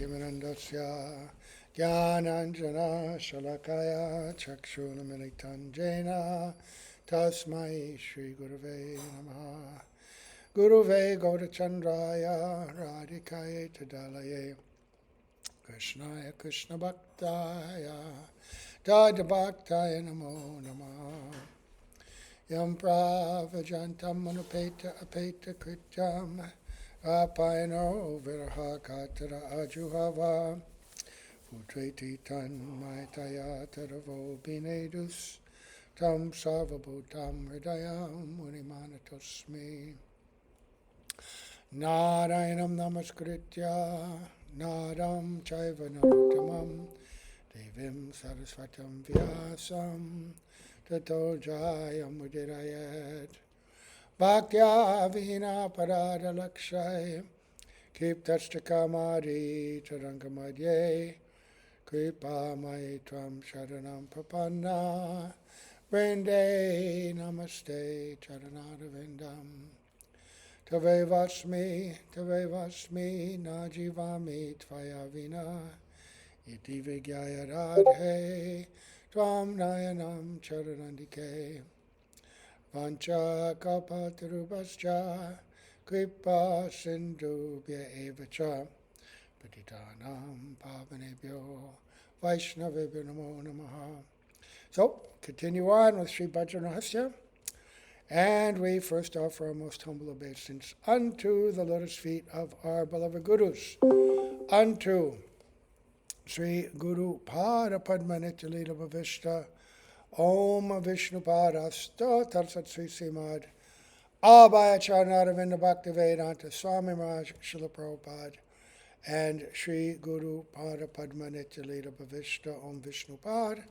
Timirandasya Jnananjana Shalakaya Chakshunamilitan Jena Tasmai Shri Gurave Namaha Guruve Gaurachandraya Radhikaye Tadalaye Krishnaya Krishna Bhaktaya Dada Bhaktaya Namo Namah Yam Pravajantam Manupeta Apeta Krityam Apayano Viraha Katara Ajuhava Putreti Tan Maitaya Taravo Binedus Tam Sarvabhutam Hridayam Munimanatosmi Narayanam Namaskritya Naram Chaiva Narottamam Devim Saraswatam Vyasam Tato Jayam Udirayat Bhaktya Vihina Parada Lakshay Kiptashtakamari Tarangamadye Kripa Maitvam Sharanam Papanna Vrinde Namaste Charanarvindam Tavevasmi Najivami Tvaya Vina Iti Vigyaya Radhe Tvam Nayanam Charanandike Vancha Kalpatarubhascha Kripa Sindhubhya Evacha Patitanam Pavanebhyo Vaishnavebhyo Namo Namaha. So, continue on with Sri Bhajana Rahasya. And we first offer our most humble obeisance unto the lotus feet of our beloved Gurus, unto Sri Guru Pada Padma Nityalila Bhavishta Om Vishnu Padasta Tarsat Sri Simad Abhayacharnaravinda Bhaktivedanta Swami Maharaj Srila Prabhupada and Sri Guru Pada Padma Nityalila Bhavishta Om Vishnu Pad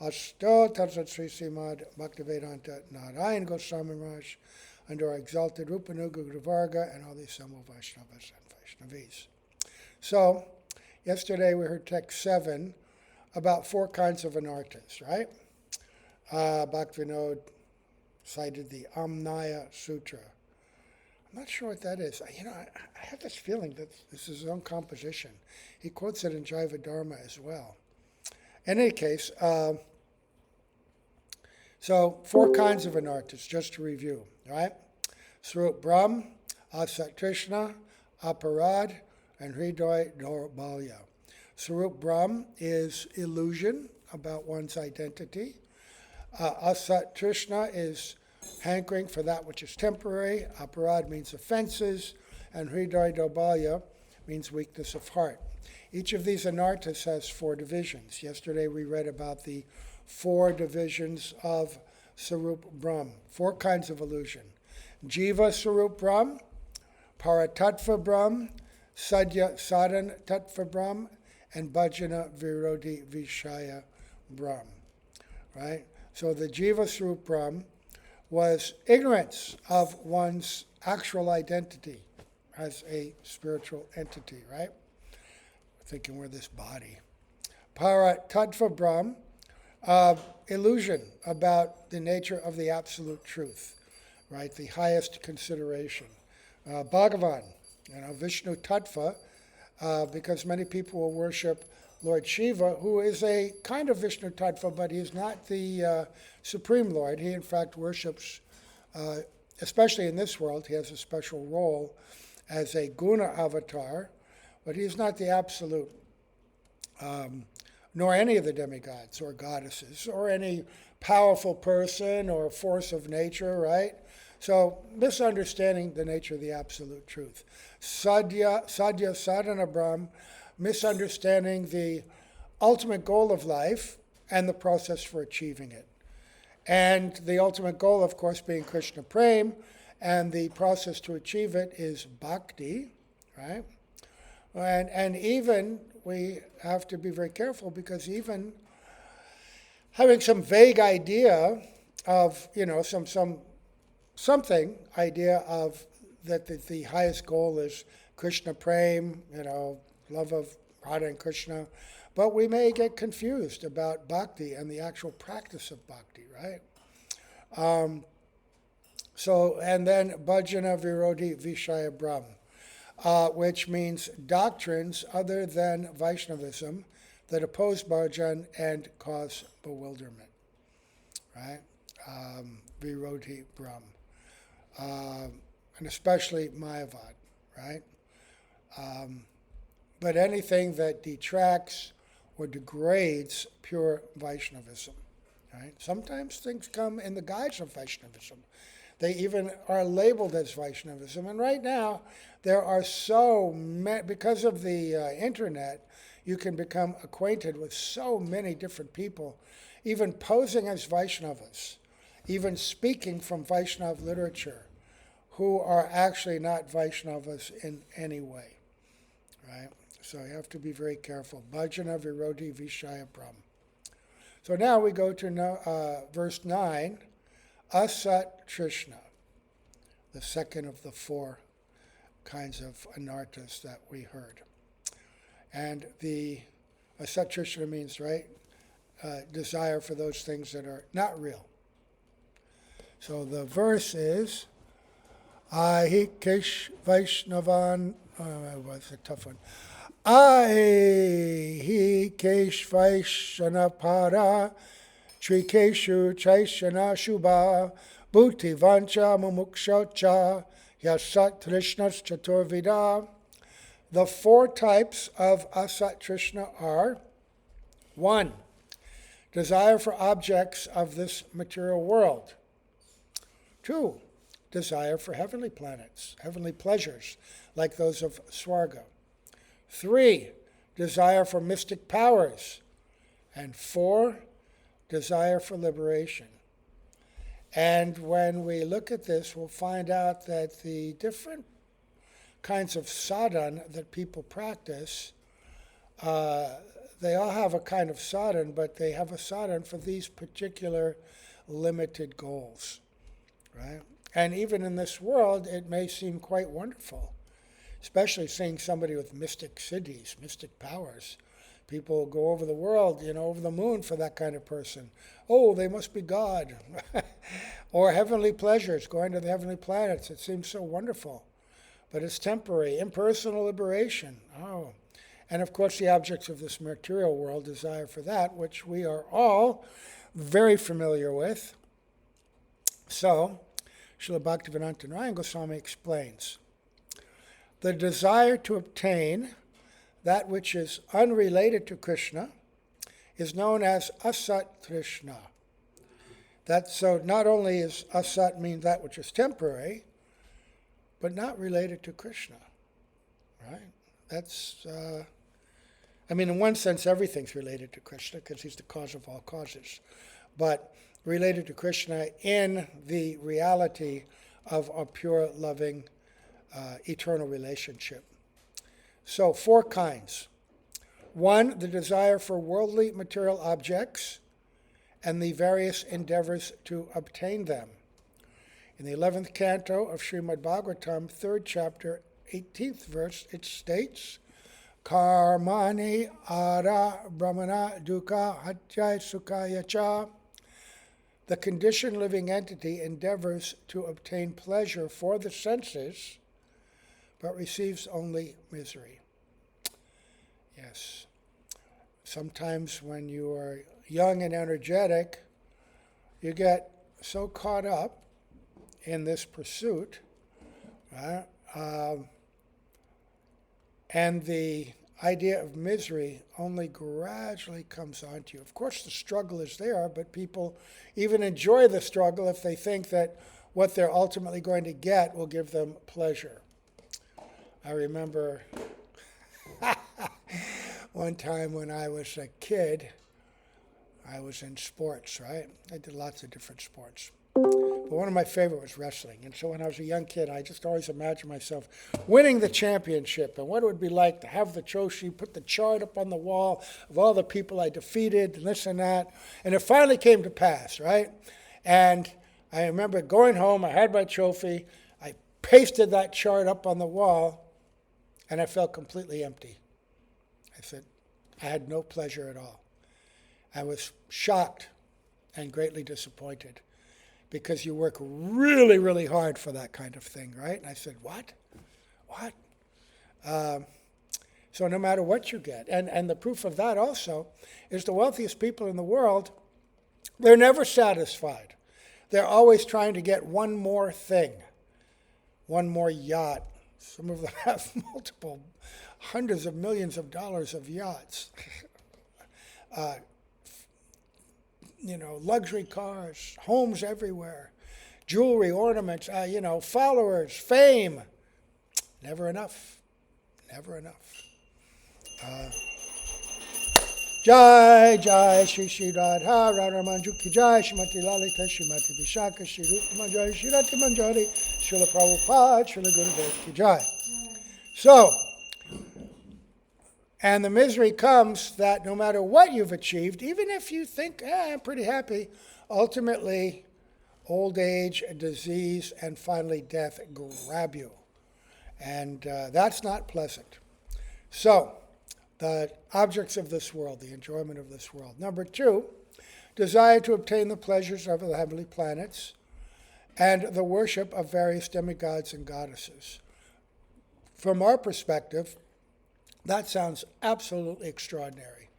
Asta Tarsat Sri Simad Bhaktivedanta Narayan Goswami Maharaj under our exalted Rupanuga Guru Varga and all the assembled Vaishnavas and Vaishnavis. So, yesterday we heard text 7 about 4 kinds of anarthas, right? Bhaktivinoda cited the Amnaya Sutra. I'm not sure what that is. I have this feeling that this is his own composition. He quotes it in Jaiva Dharma as well. In any case, so 4 kinds of anarthas, just to review, right? Swarup Brahm, Asat Krishna, Aparad, and Hridoy Dorbalya. Swarup Brahm is illusion about one's identity. Asat Trishna is hankering for that which is temporary. Aparad means offenses. And Hridoy Dorbalya means weakness of heart. Each of these anarthas has 4 divisions. Yesterday we read about the 4 divisions of Swarup Brahm, 4 kinds of illusion. Jiva Swarup Brahm, Paratattva Brahm, Sadhya Sadhan Tattva Brahm, and Bhajana Virodhi Vishaya Brahm. Right? So the Jiva Swarup Brahm was ignorance of one's actual identity as a spiritual entity, right? Thinking we're this body. Paratattva Brahm, illusion about the nature of the absolute truth, right? The highest consideration. Bhagavan, Vishnu Tattva, because many people will worship Lord Shiva, who is a kind of Vishnu Tattva, but he's not the Supreme Lord. He, in fact, worships, especially in this world, he has a special role as a guna avatar, but he's not the absolute, nor any of the demigods or goddesses, or any powerful person or force of nature, right? So, misunderstanding the nature of the absolute truth. Sadhya Sadhana Brahm, misunderstanding the ultimate goal of life and the process for achieving it. And the ultimate goal, of course, being Krishna Prem, and the process to achieve it is bhakti, right? And even we have to be very careful, because even having some vague idea of, something idea of that the highest goal is Krishna Prem, love of Radha and Krishna, but we may get confused about bhakti and the actual practice of bhakti, right? And then Bhajana Virodhi Vishaya Brahm. which means doctrines other than Vaishnavism that oppose bhajan and cause bewilderment, right? Virodhi Brahm, and especially Mayavad, right? But anything that detracts or degrades pure Vaishnavism, right? Sometimes things come in the guise of Vaishnavism. They even are labeled as Vaishnavism. And right now, there are so many, because of the internet, you can become acquainted with so many different people, even posing as Vaishnavas, even speaking from Vaishnav literature, who are actually not Vaishnavas in any way, right? So you have to be very careful. Bhajana Virodhi Vishaya Brahm. So now we go to verse 9, Asat Trishna, the second of the four kinds of anarthas that we heard. And the Asat Trishna means, right, desire for those things that are not real. So the verse is, Ahikesh Vaishnavan, that's a tough one. Ahikesh Vaishnapara Trikeshu Chaishana Shubha Bhuti Vancha Mumukshacha Yasat Trishnas Chaturvida. The four types of Asat Trishna are: 1, desire for objects of this material world. 2, desire for heavenly planets, heavenly pleasures, like those of Swarga. 3, desire for mystic powers. And 4, desire for liberation. And when we look at this, we'll find out that the different kinds of sadhana that people practice, they all have a kind of sadhana, but they have a sadhana for these particular limited goals, right? And even in this world, it may seem quite wonderful, especially seeing somebody with mystic siddhis, mystic powers. People go over the world, over the moon for that kind of person. Oh, they must be God. Or heavenly pleasures, going to the heavenly planets. It seems so wonderful. But it's temporary, impersonal liberation. Oh. And of course, the objects of this material world desire for that, which we are all very familiar with. So, Srila Bhaktivedanta Narayan Goswami explains, the desire to obtain that which is unrelated to Krishna is known as Asat Trishna. So not only is Asat mean that which is temporary, but not related to Krishna, right? That's, in one sense, everything's related to Krishna because he's the cause of all causes, but related to Krishna in the reality of a pure, loving, eternal relationship. So 4 kinds. 1, the desire for worldly material objects and the various endeavors to obtain them. In the 11th canto of Srimad Bhagavatam, 3rd chapter, 18th verse, it states, Karmani ara brahmana dukkha hatya sukhaya cha. The conditioned living entity endeavors to obtain pleasure for the senses, but receives only misery. Yes. Sometimes when you are young and energetic, you get so caught up in this pursuit, right? And the idea of misery only gradually comes onto you. Of course, the struggle is there, but people even enjoy the struggle if they think that what they're ultimately going to get will give them pleasure. I remember one time when I was a kid, I was in sports, right? I did lots of different sports. But one of my favorite was wrestling. And so when I was a young kid, I just always imagined myself winning the championship and what it would be like to have the trophy, put the chart up on the wall of all the people I defeated and this and that. And it finally came to pass, right? And I remember going home, I had my trophy, I pasted that chart up on the wall, and I felt completely empty. I said, I had no pleasure at all. I was shocked and greatly disappointed because you work really, really hard for that kind of thing, right? And I said, what? So no matter what you get, and the proof of that also is the wealthiest people in the world, they're never satisfied. They're always trying to get one more thing, one more yacht. Some of them have multiple hundreds of millions of dollars of yachts. Luxury cars, homes everywhere, jewelry, ornaments, followers, fame. Never enough. Never enough. Jai Jai Shri Shri Radha Radha Manju Ki Jai Shrimati Lalita Shrimati Vishaka Shri Rupa Manjari Shri Rati Manjari Srila Prabhupada Srila Gurudev Ki Jai. So, and the misery comes that no matter what you've achieved, even if you think, I'm pretty happy, ultimately old age, disease, and finally death grab you. And that's not pleasant. So, the objects of this world, the enjoyment of this world. Number 2, desire to obtain the pleasures of the heavenly planets and the worship of various demigods and goddesses. From our perspective, that sounds absolutely extraordinary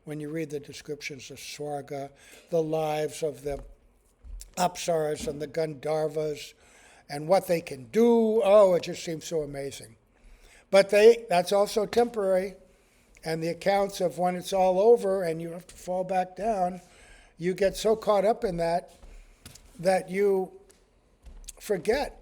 when you read the descriptions of Swarga, the lives of the Apsaras and the Gandharvas, and what they can do. Oh, it just seems so amazing. But that's also temporary. And the accounts of when it's all over and you have to fall back down, you get so caught up in that you forget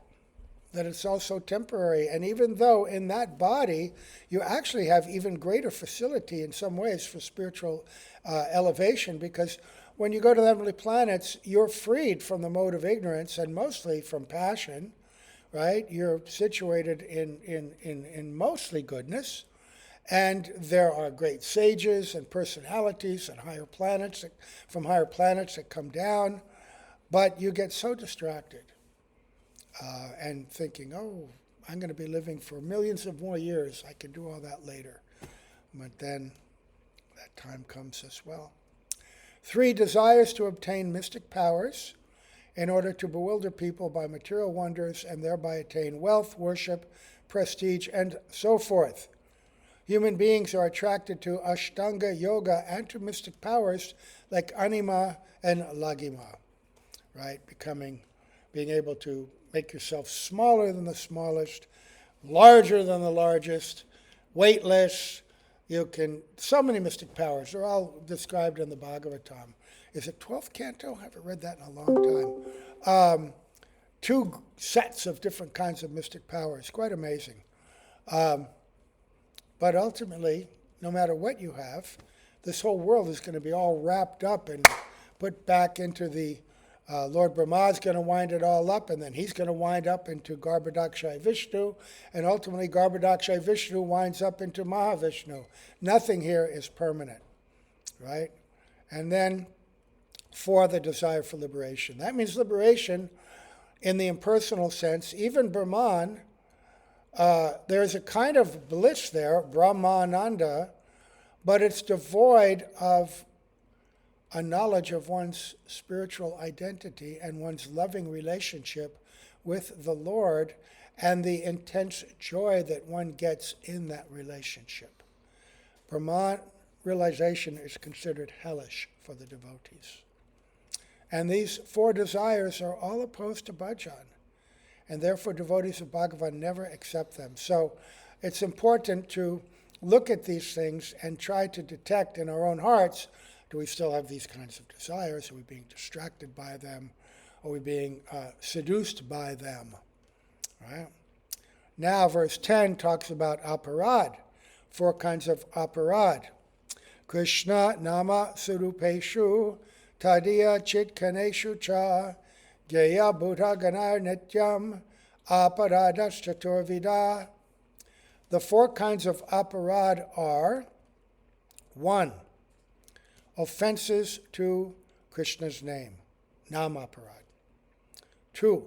that it's also temporary. And even though in that body you actually have even greater facility in some ways for spiritual elevation, because when you go to the heavenly planets, you're freed from the mode of ignorance and mostly from passion, right? You're situated in mostly goodness. And there are great sages and personalities and from higher planets that come down, but you get so distracted and thinking, I'm going to be living for millions of more years. I can do all that later. But then that time comes as well. 3, desires to obtain mystic powers in order to bewilder people by material wonders and thereby attain wealth, worship, prestige, and so forth. Human beings are attracted to Ashtanga yoga and to mystic powers like anima and lagima, right? Being able to make yourself smaller than the smallest, larger than the largest, weightless. So many mystic powers. They're all described in the Bhagavatam. Is it 12th canto? I haven't read that in a long time. 2 sets of different kinds of mystic powers. Quite amazing. But ultimately, no matter what you have, this whole world is going to be all wrapped up and put back into the, Lord Brahma is going to wind it all up, and then he's going to wind up into Garbhodakshay Vishnu, and ultimately Garbhodakshay Vishnu winds up into Mahavishnu. Nothing here is permanent, right? And then 4, the desire for liberation. That means liberation in the impersonal sense. Even Brahman, there's a kind of bliss there, Brahmananda, but it's devoid of a knowledge of one's spiritual identity and one's loving relationship with the Lord and the intense joy that one gets in that relationship. Brahman realization is considered hellish for the devotees. And these 4 desires are all opposed to bhajan. And therefore devotees of Bhagavan never accept them. So it's important to look at these things and try to detect in our own hearts, do we still have these kinds of desires? Are we being distracted by them? Are we being seduced by them? Right? Now verse 10 talks about aparad, 4 kinds of aparad. Krishna nama surupeshu tadiya chitkaneshu cha Jaya Buddha Ganar Nityam Aparadas Chaturvida. The 4 kinds of aparad are 1. Offenses to Krishna's name, namaparad. 2.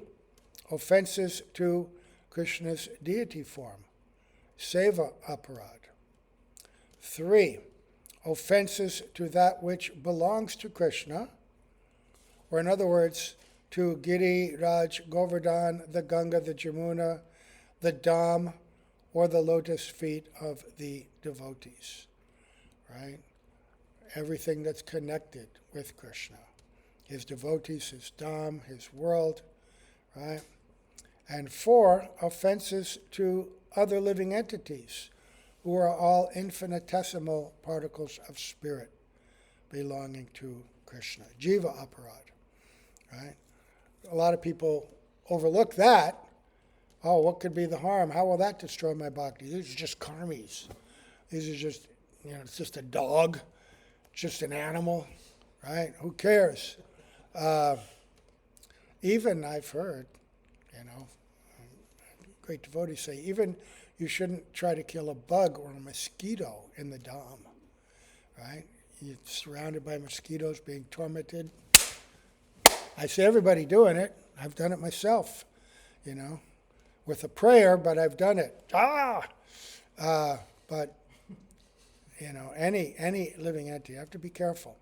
Offenses to Krishna's deity form, seva aparad. 3. Offenses to that which belongs to Krishna, or in other words, to Giri, Raj, Govardhan, the Ganga, the Jamuna, the Dham, or the lotus feet of the devotees, right? Everything that's connected with Krishna. His devotees, his dham, his world, right? And 4, offenses to other living entities, who are all infinitesimal particles of spirit belonging to Krishna. Jiva aparad, right? A lot of people overlook that. Oh, what could be the harm? How will that destroy my bhakti? These are just karmis. These are just, it's just a dog, just an animal, right? Who cares? Even I've heard, great devotees say, even you shouldn't try to kill a bug or a mosquito in the dham, right? You're surrounded by mosquitoes being tormented. I see everybody doing it. I've done it myself, with a prayer, but I've done it. But, any living entity, you have to be careful.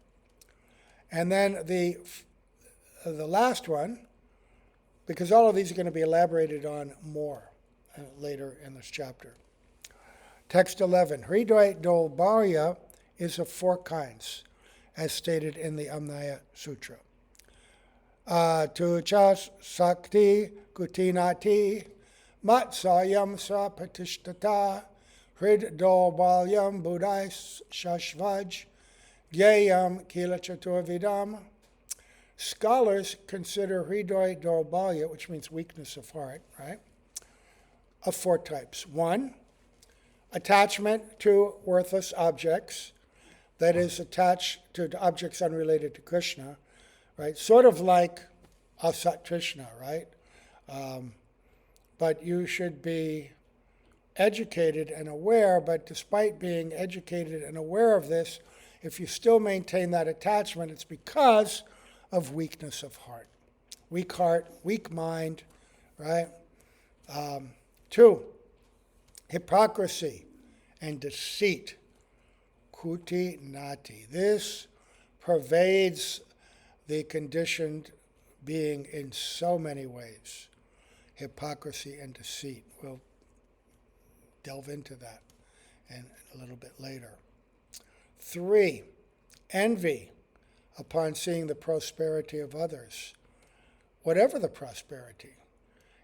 And then the last one, because all of these are going to be elaborated on more later in this chapter. Text 11, Hridoy Dolbarya is of 4 kinds, as stated in the Amnaya Sutra. Tuchas Sakti Kutinati Matsayam Sa Patishtata Hrid Dolbalyam Budai Shashvaj Gyayam Kilachaturvidam. Scholars consider Hridoy Dolbalya, which means weakness of heart, right, of 4 types. 1, attachment to worthless objects, that is, attached to objects unrelated to Krishna, right? Sort of like Asat Krishna, right? But you should be educated and aware, but despite being educated and aware of this, if you still maintain that attachment, it's because of weakness of heart. Weak heart, weak mind, right? 2, hypocrisy and deceit. Kuti nati. This pervades the conditioned being in so many ways. Hypocrisy and deceit. We'll delve into that a little bit later. 3, envy upon seeing the prosperity of others, whatever the prosperity,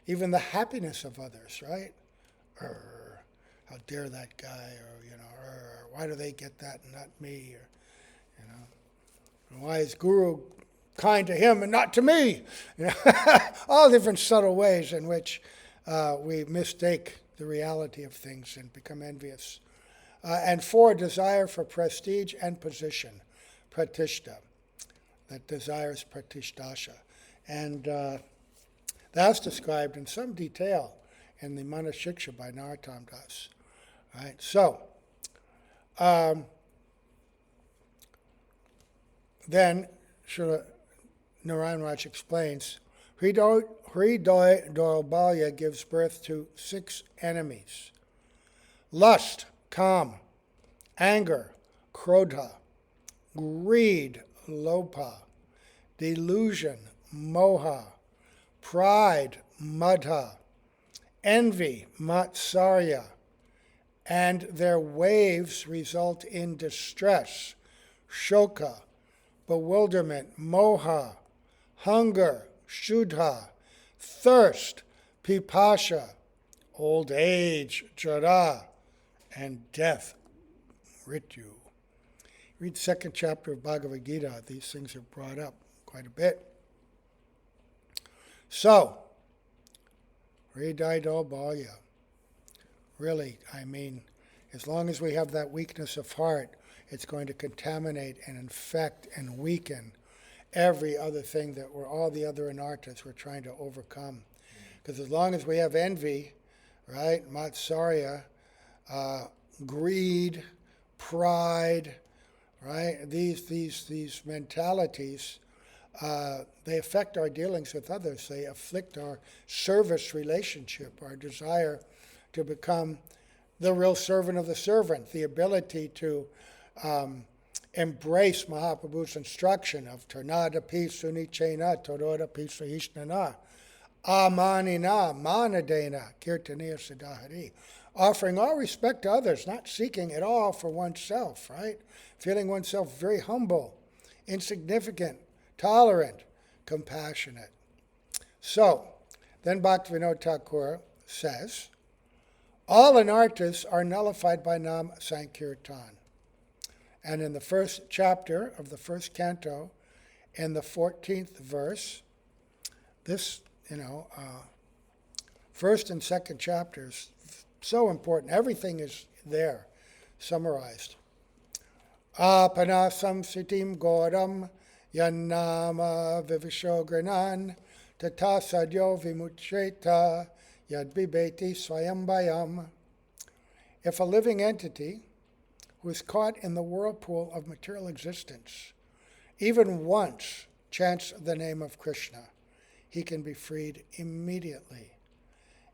even the happiness of others, right? How dare that guy, or why do they get that and not me, or why is Guru kind to him and not to me? All different subtle ways in which we mistake the reality of things and become envious. And 4, desire for prestige and position, pratishta, that desires pratishdasha. And that's described in some detail in the Manashiksha by Narottam Das. Right? So, then Srila Narayan Raj explains, Hridoy Dolbalya gives birth to 6 enemies. Lust, kam, anger, krodha, greed, lobha, delusion, moha, pride, madha, envy, matsarya, and their waves result in distress, shoka, bewilderment, moha, hunger, shudha, thirst, pipasha, old age, jara, and death, ritu. Read 2nd chapter of Bhagavad Gita. These things are brought up quite a bit. So, Hridoy Dolbalya. Really, as long as we have that weakness of heart, it's going to contaminate and infect and weaken every other thing all the other anarthas we're trying to overcome. Because as long as we have envy, right, matsarya, greed, pride, right, these mentalities, they affect our dealings with others. They afflict our service relationship, our desire to become the real servant of the servant, the ability to embrace Mahaprabhu's instruction of Tarnadapi Sunichena Torodapi Sahishnana Amanina Manadena Kirtaniya Siddhahari. offering all respect to others, not seeking it all for oneself, right? Feeling oneself very humble, insignificant, tolerant, compassionate. So, then Bhaktivinoda Thakur says, all anarthas are nullified by Nam Sankirtan. And in the first chapter of the first canto, in the 14th verse, this, first and second chapters, so important. Everything is there, summarized. Apanasam sitim godam yannama vivishogrenan tata sadyo vimucheta yadbibeti swayambayam. If a living entity who is caught in the whirlpool of material existence even once chants the name of Krishna, he can be freed immediately.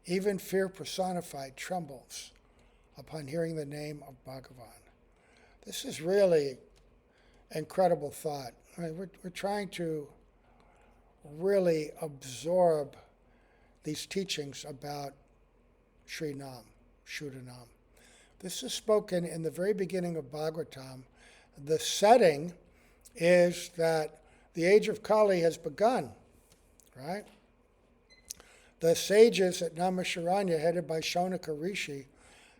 Even fear personified trembles upon hearing the name of Bhagavan. This is really incredible thought. I mean, we're trying to really absorb these teachings about Sri Nam, Shuddhanam. This is spoken in the very beginning of Bhagavatam. The setting is that the age of Kali has begun, right? The sages at Naimisharanya, headed by Shaunaka Rishi,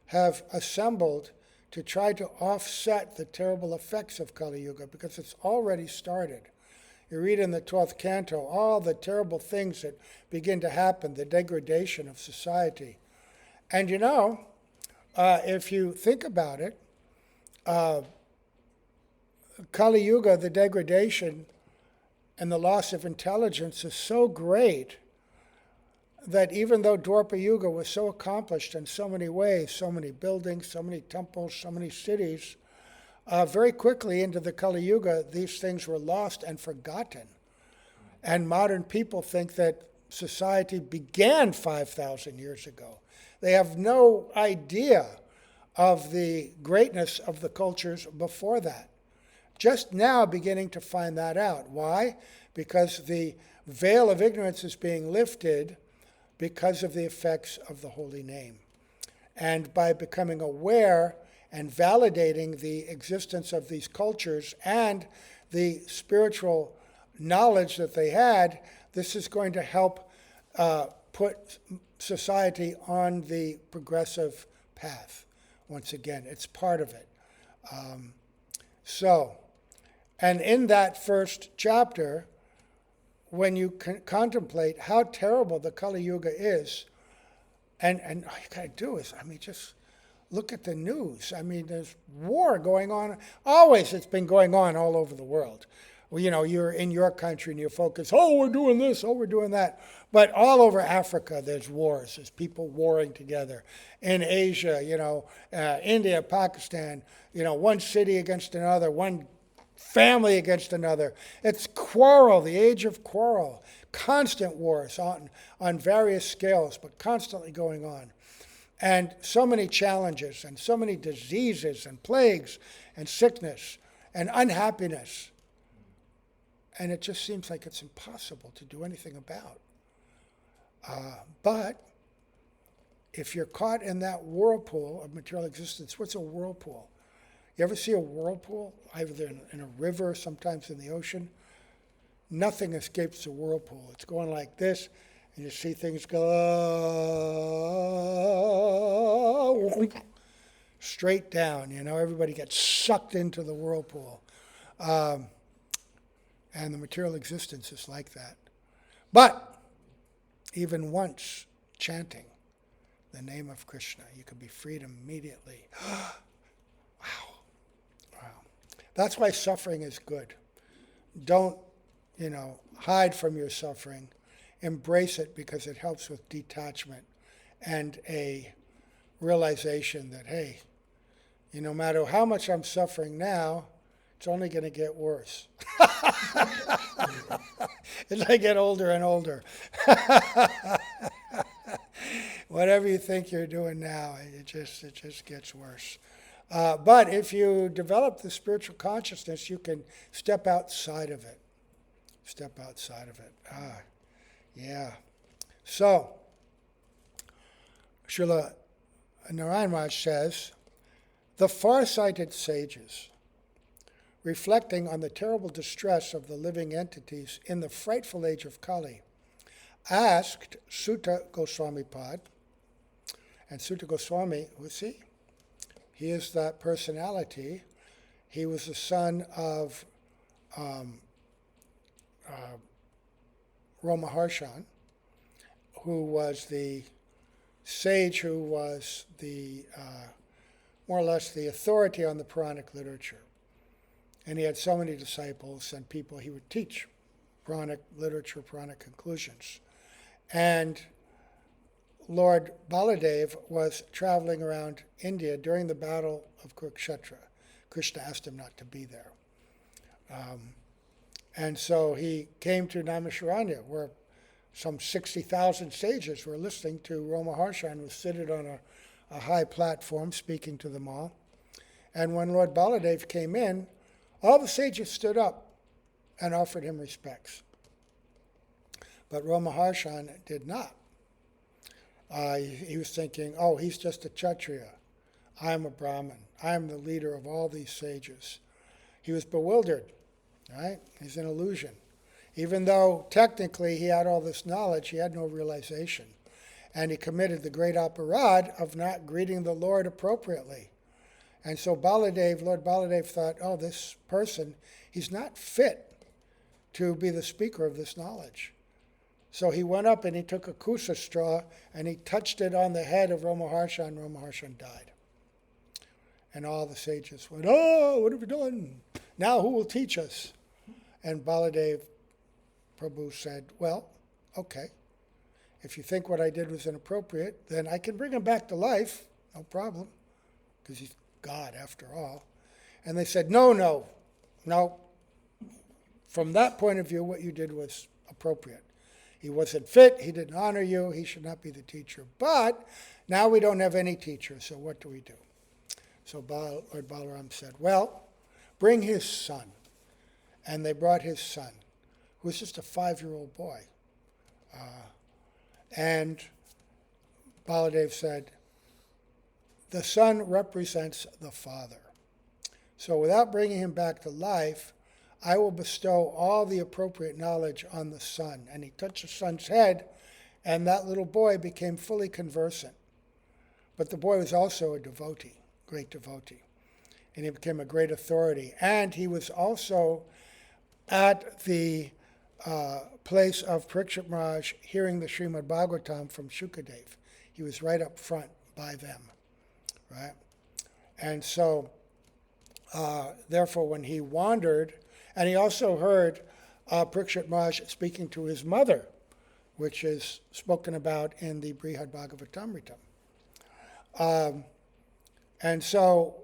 have assembled to try to offset the terrible effects of Kali Yuga because it's already started. You read in the 12th canto all the terrible things that begin to happen, the degradation of society. And if you think about it, Kali Yuga, the degradation and the loss of intelligence is so great that even though Dwapara Yuga was so accomplished in so many ways, so many buildings, so many temples, so many cities, very quickly into the Kali Yuga, these things were lost and forgotten. And modern people think that society began 5,000 years ago. They have no idea of the greatness of the cultures before that. Just now beginning to find that out. Why? Because the veil of ignorance is being lifted because of the effects of the holy name. And by becoming aware and validating the existence of these cultures and the spiritual knowledge that they had, this is going to help put society on the progressive path. Once again, it's part of it. And in that first chapter, when you contemplate how terrible the Kali Yuga is, and all you got to do is, just look at the news. There's war going on. Always it's been going on all over the world. Well, you're in your country and you focus, we're doing this, we're doing that. But all over Africa, there's wars. There's people warring together. In Asia, India, Pakistan, one city against another, one family against another. It's quarrel, the age of quarrel. Constant wars on various scales, but constantly going on. And so many challenges and so many diseases and plagues and sickness and unhappiness. And it just seems like it's impossible to do anything about. But if you're caught in that whirlpool of material existence, what's a whirlpool? You ever see a whirlpool, either in a river, sometimes in the ocean? Nothing escapes the whirlpool. It's going like this, and you see things go straight down. Everybody gets sucked into the whirlpool. And the material existence is like that. But even once chanting the name of Krishna, you can be freed immediately. Wow. That's why suffering is good. Don't, hide from your suffering. Embrace it because it helps with detachment and a realization that, hey, no matter how much I'm suffering now, it's only going to get worse. As I get older and older. Whatever you think you're doing now, it just gets worse. But if you develop the spiritual consciousness, you can step outside of it. Step outside of it. Yeah. So, Srila Narayan Maharaj says, the far-sighted sages, reflecting on the terrible distress of the living entities in the frightful age of Kali, asked Sutta Goswami Pad, and Sutta Goswami, who's he? He is that personality. He was the son of Ramaharshan, who was the sage who was the more or less the authority on the Puranic literature. And he had so many disciples and people he would teach Puranic literature, Puranic conclusions. And Lord Baladev was traveling around India during the battle of Kurukshetra. Krishna asked him not to be there. And so he came to Naimisharanya, where some 60,000 sages were listening to Ramaharshan, who was seated on a high platform speaking to them all. And when Lord Baladev came in, all the sages stood up and offered him respects. But Ramaharshan did not. He was thinking, oh, he's just a Kshatriya. I'm a Brahmin. I'm the leader of all these sages. He was bewildered, right? He's an illusion. Even though technically he had all this knowledge, he had no realization. And he committed the great aparad of not greeting the Lord appropriately. And so Lord Baladev thought, oh, this person, he's not fit to be the speaker of this knowledge. So he went up and he took a kusa straw and he touched it on the head of Ramaharshan, and Ramaharshan died. And all the sages went, oh, what have we done? Now who will teach us? And Baladev Prabhu said, well, okay. If you think what I did was inappropriate, then I can bring him back to life, no problem, because he's God after all. And they said, no. From that point of view, what you did was appropriate. He wasn't fit, he didn't honor you, he should not be the teacher. But now we don't have any teacher, so what do we do? So Lord Balaram said, well, bring his son. And they brought his son, who was just a 5-year-old boy. And Baladev said, the son represents the father. So without bringing him back to life, I will bestow all the appropriate knowledge on the son. And he touched the son's head, and that little boy became fully conversant. But the boy was also a devotee, great devotee. And he became a great authority. And he was also at the place of Parikshit Maharaj hearing the Srimad Bhagavatam from Shukadev. He was right up front by them, right? And so, therefore, when he wandered, and he also heard Parikshit Maharaj speaking to his mother, which is spoken about in the Brihad Bhagavatamrita. And so,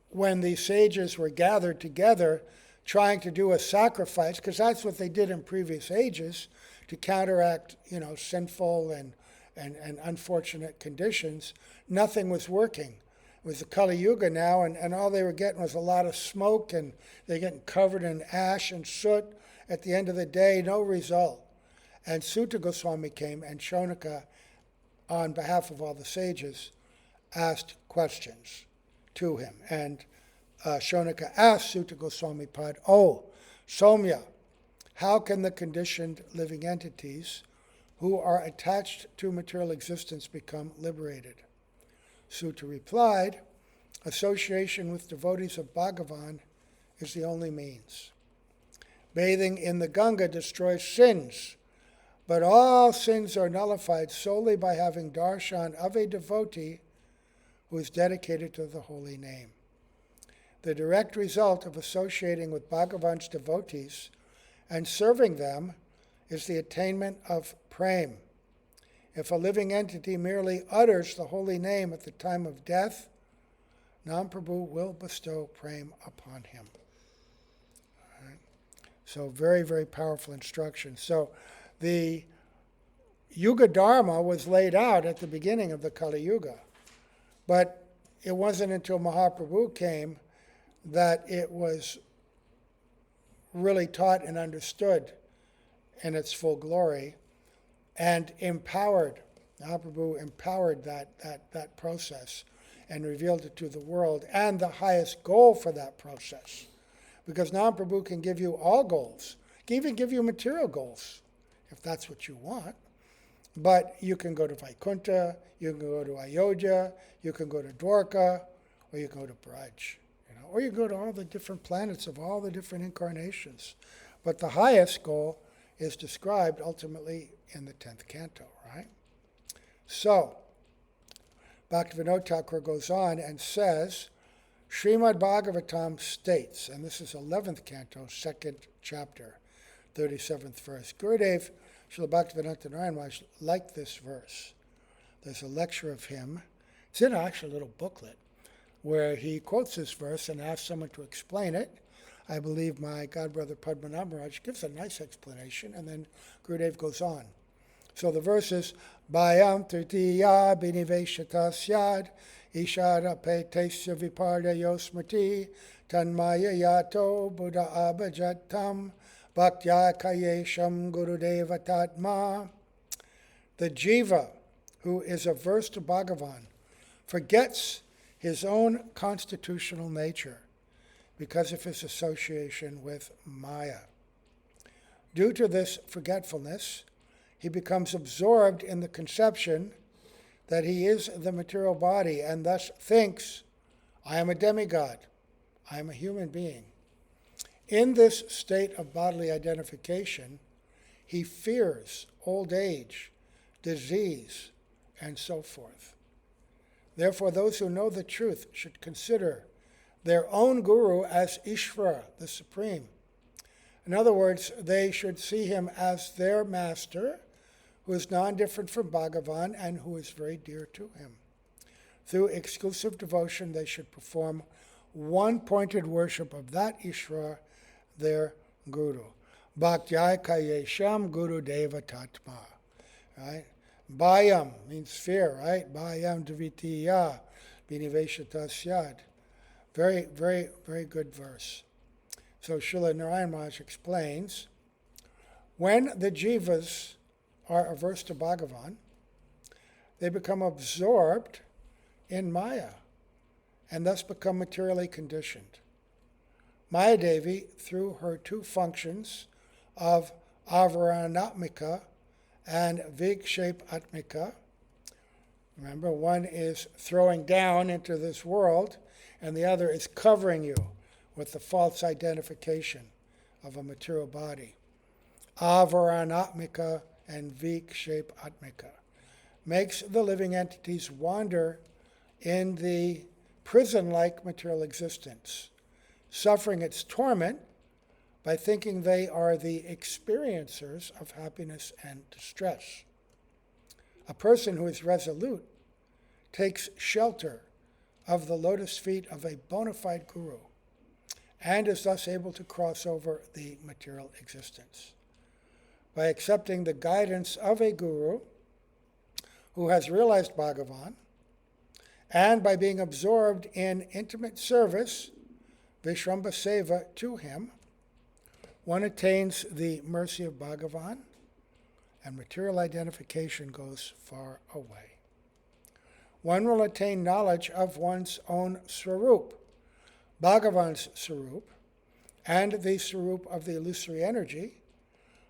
when the sages were gathered together, trying to do a sacrifice, because that's what they did in previous ages, to counteract, sinful and unfortunate conditions, nothing was working. It was the Kali Yuga now, and all they were getting was a lot of smoke, and they're getting covered in ash and soot. At the end of the day, no result. And Sutta Goswami came, and Shonaka, on behalf of all the sages, asked questions to him. And Shonaka asked Sutta Goswami Pad, oh, Somya, how can the conditioned living entities who are attached to material existence become liberated? Sutta replied, association with devotees of Bhagavan is the only means. Bathing in the Ganga destroys sins, but all sins are nullified solely by having darshan of a devotee who is dedicated to the holy name. The direct result of associating with Bhagavan's devotees and serving them is the attainment of prem. If a living entity merely utters the holy name at the time of death, Namprabhu will bestow prem upon him. All right. So very, very powerful instruction. So the Yuga Dharma was laid out at the beginning of the Kali Yuga, but it wasn't until Mahaprabhu came that it was really taught and understood in its full glory and empowered. Mahaprabhu empowered that process and revealed it to the world, and the highest goal for that process. Because now Prabhu can give you all goals. He can even give you material goals, if that's what you want. But you can go to Vaikuntha, you can go to Ayodhya, you can go to Dwarka, or you can go to Braj. Or you go to all the different planets of all the different incarnations. But the highest goal is described ultimately in the 10th canto, right? So, Bhaktivinoda Thakur goes on and says, Srimad Bhagavatam states, and this is 11th canto, 2nd chapter, 37th verse. Gurudev, Srila Bhaktivinoda Narayan Maharaj liked this verse. There's a lecture of him. It's in actually a little booklet where he quotes this verse and asks someone to explain it. I believe my godbrother Padmanabh Maharaj gives a nice explanation, and then Gurudev goes on. So the verse is, Bhayam tritiya biniveshata syad, ishara petesya vipardayo smriti, tanmaya yato buddha abhajatam, bhaktya kayesham gurudeva tatma. The jiva, who is averse to Bhagavan, forgets his own constitutional nature because of his association with Maya. Due to this forgetfulness, he becomes absorbed in the conception that he is the material body and thus thinks, I am a demigod, I am a human being. In this state of bodily identification, he fears old age, disease, and so forth. Therefore, those who know the truth should consider their own guru as Ishvara, the Supreme. In other words, they should see him as their master, who is non-different from Bhagavan and who is very dear to him. Through exclusive devotion, they should perform one-pointed worship of that Ishvara, their guru. Bhaktyai kayesham guru deva tatma. Right? Bhayam means fear, right? Bhayam dvitiya biniveshata syad. Very, very, very good verse. So Srila Narayan Maharaj explains, when the jivas are averse to Bhagavan, they become absorbed in Maya and thus become materially conditioned. Maya Devi, through her two functions of avaranatmika and vikshepa-atmika, remember, one is throwing down into this world, and the other is covering you with the false identification of a material body. Avaranatmika and vikshepa-atmika makes the living entities wander in the prison-like material existence, suffering its torment by thinking they are the experiencers of happiness and distress. A person who is resolute takes shelter of the lotus feet of a bona fide guru and is thus able to cross over the material existence. By accepting the guidance of a guru who has realized Bhagavan, and by being absorbed in intimate service, Vishramba Seva, to him, one attains the mercy of Bhagavan, and material identification goes far away. One will attain knowledge of one's own Swarup, Bhagavan's Swarup, and the Swarup of the illusory energy,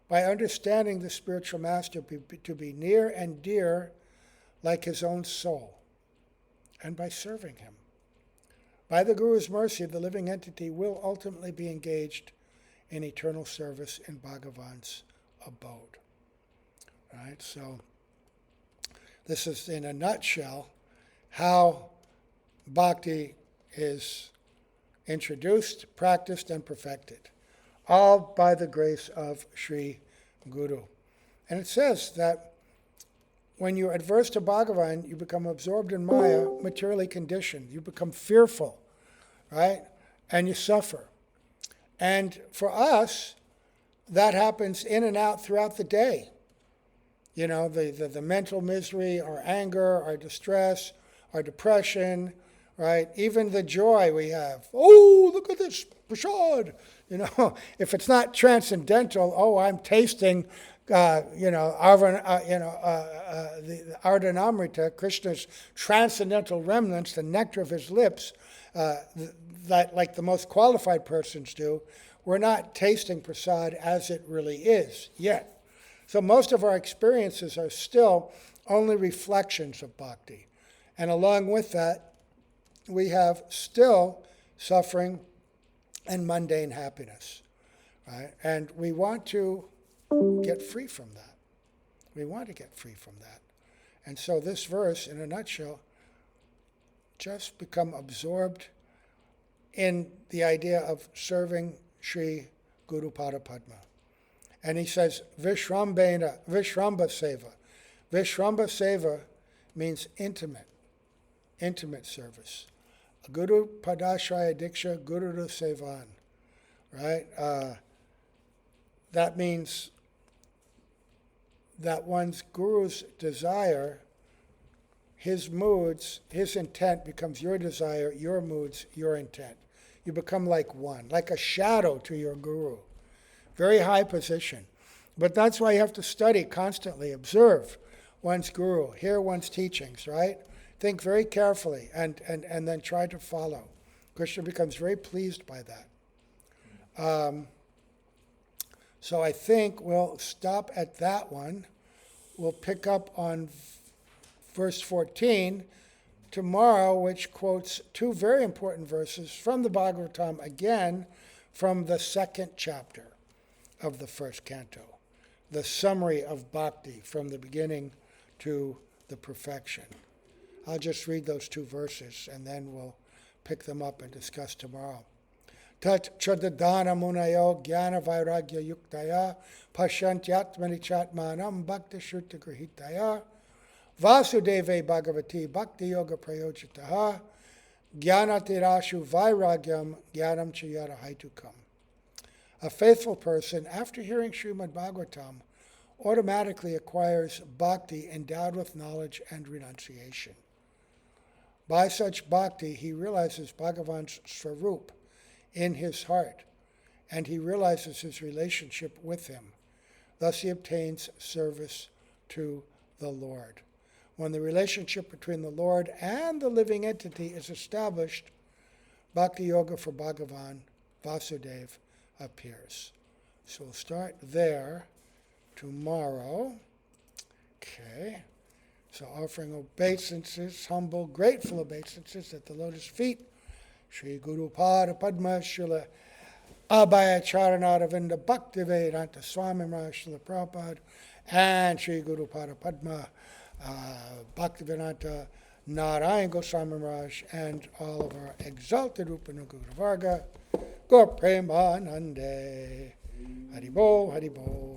by understanding the spiritual master to be near and dear like his own soul, and by serving him. By the Guru's mercy, the living entity will ultimately be engaged in eternal service in Bhagavan's abode. Right? So this is, in a nutshell, how bhakti is introduced, practiced, and perfected, all by the grace of Sri Guru. And it says that when you're adverse to Bhagavan, you become absorbed in Maya, materially conditioned. You become fearful, right? And you suffer. And for us, that happens in and out throughout the day. You know, the mental misery, our anger, our distress, our depression, right? Even the joy we have. Oh, look at this prasad. You know, if it's not transcendental, oh, I'm tasting the Ardhanamrita, Krishna's transcendental remnants, the nectar of his lips, that like the most qualified persons do, we're not tasting prasad as it really is yet. So most of our experiences are still only reflections of bhakti. And along with that, we have still suffering and mundane happiness. Right? And we want to get free from that. We want to get free from that. And so this verse, in a nutshell, just become absorbed in the idea of serving Sri Guru Pada Padma. And he says, Vishrambena, Vishramba Seva. Vishramba Seva means intimate service. Guru Padashraya Diksha Guru Sevan. Right? That means that one's guru's desire, his moods, his intent becomes your desire, your moods, your intent. You become like one, like a shadow to your guru. Very high position. But that's why you have to study constantly, observe one's guru, hear one's teachings, right? Think very carefully and then try to follow. Krishna becomes very pleased by that. So I think we'll stop at that one. We'll pick up on verse 14 tomorrow, which quotes two very important verses from the Bhagavatam, again from the second chapter of the first canto, the summary of bhakti from the beginning to the perfection. I'll just read those two verses and then we'll pick them up and discuss tomorrow. Tat chadadana munayo jnana vairagya yuktaya pashantyatmani chatmanam bhakti shruta grihitaya vasudeve bhagavati bhakti yoga prayojitaha jnanatirashu vairagyam jnanam chayara haitukam. A faithful person, after hearing Srimad Bhagavatam, automatically acquires bhakti endowed with knowledge and renunciation. By such bhakti, he realizes Bhagavan's swarup in his heart, and he realizes his relationship with him. Thus he obtains service to the Lord. When the relationship between the Lord and the living entity is established, Bhakti Yoga for Bhagavan, Vasudeva, appears. So we'll start there tomorrow. Okay. So offering obeisances, humble, grateful obeisances at the lotus feet, Sri Guru Pada Padma Srila Abhaya Charanaravinda Bhaktivedanta Swami Maharaj Srila Prabhupada and Sri Guru Pada Padma Bhaktivedanta Narayan Goswami Maharaj and all of our exalted Upanuga Varga Gaur Premanande. Haribol, Haribol.